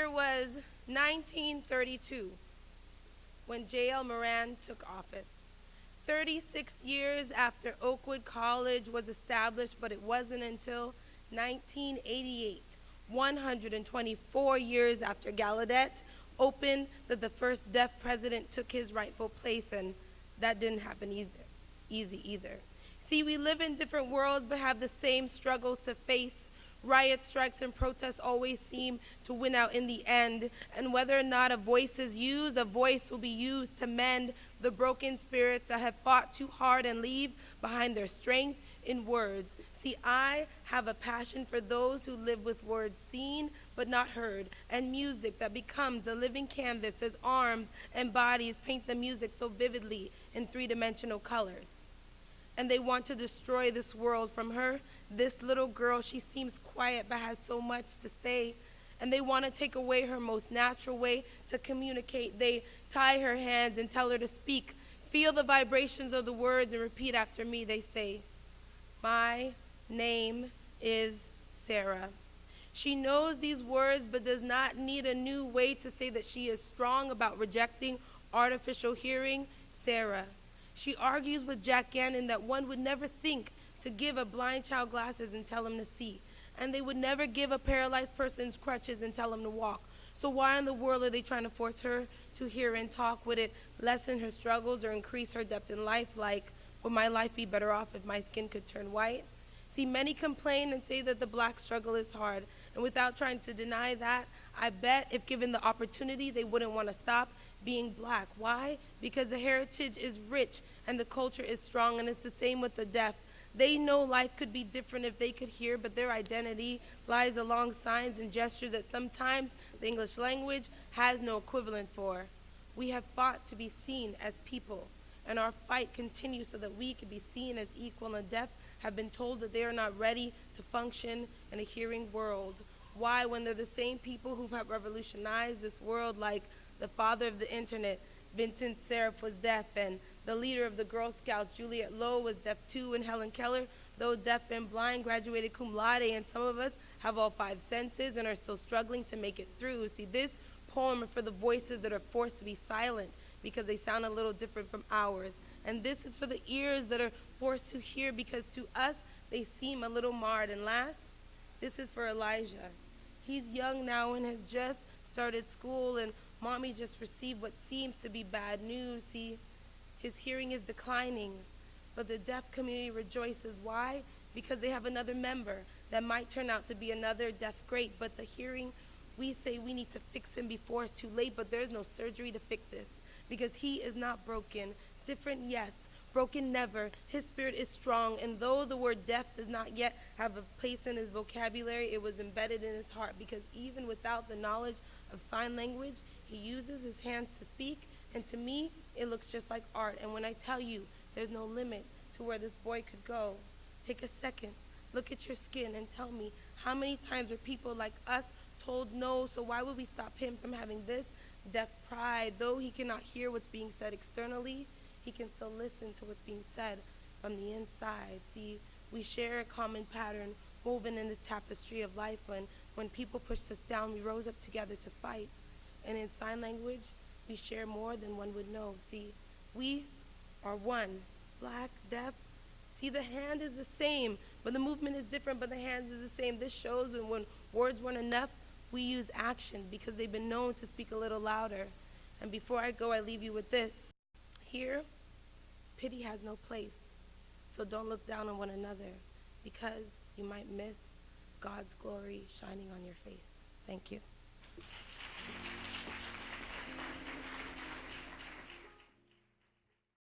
year was 1932 when J.L. Moran took office. 36 years after Oakwood College was established, but it wasn't until 1988, 124 years after Gallaudet opened, that the first deaf president took his rightful place, and that didn't happen easy either. See, we live in different worlds but have the same struggles to face. Riots, strikes, and protests always seem to win out in the end, and whether or not a voice is used, a voice will be used to mend the broken spirits that have fought too hard and leave behind their strength in words. See, I have a passion for those who live with words seen but not heard, and music that becomes a living canvas as arms and bodies paint the music so vividly in three-dimensional colors. And they want to destroy this world from her. This little girl, she seems quiet but has so much to say. And they want to take away her most natural way to communicate. They tie her hands and tell her to speak. Feel the vibrations of the words and repeat after me. They say, "My name is Sarah." She knows these words but does not need a new way to say that she is strong about rejecting artificial hearing. Sarah. She argues with Jack Gannon that one would never think to give a blind child glasses and tell him to see. And they would never give a paralyzed person crutches and tell him to walk. So why in the world are they trying to force her to hear and talk? Would it lessen her struggles or increase her depth in life? Like, would my life be better off if my skin could turn white? See, many complain and say that the black struggle is hard. And without trying to deny that, I bet if given the opportunity, they wouldn't want to stop being black. Why? Because the heritage is rich and the culture is strong, and it's the same with the deaf. They know life could be different if they could hear, but their identity lies along signs and gestures that sometimes the English language has no equivalent for. We have fought to be seen as people, and our fight continues so that we can be seen as equal, and the deaf have been told that they are not ready to function in a hearing world. Why, when they're the same people who have revolutionized this world, like the father of the internet, Vincent Cerf, was deaf, and the leader of the Girl Scouts, Juliet Lowe, was deaf too, and Helen Keller, though deaf and blind, graduated cum laude, and some of us have all five senses and are still struggling to make it through. See, this poem is for the voices that are forced to be silent because they sound a little different from ours. And this is for the ears that are forced to hear because to us they seem a little marred. And last, this is for Elijah. He's young now and has just started school, and Mommy just received what seems to be bad news. See, his hearing is declining, but the deaf community rejoices. Why? Because they have another member that might turn out to be another deaf great. But the hearing, we say we need to fix him before it's too late, but there's no surgery to fix this because he is not broken. Different, yes. Broken, never. His spirit is strong, and though the word deaf does not yet have a place in his vocabulary, it was embedded in his heart because even without the knowledge of sign language, he uses his hands to speak, and to me, it looks just like art. And when I tell you there's no limit to where this boy could go, take a second, look at your skin, and tell me how many times were people like us told no, so why would we stop him from having this deaf pride? Though he cannot hear what's being said externally, he can still listen to what's being said from the inside. See, we share a common pattern woven in this tapestry of life. When people pushed us down, we rose up together to fight. And in sign language, we share more than one would know. See, we are one, black, deaf. See, the hand is the same, but the movement is different, but the hands is the same. This shows when words weren't enough, we use action because they've been known to speak a little louder. And before I go, I leave you with this. Here, pity has no place. So don't look down on one another because you might miss God's glory shining on your face. Thank you.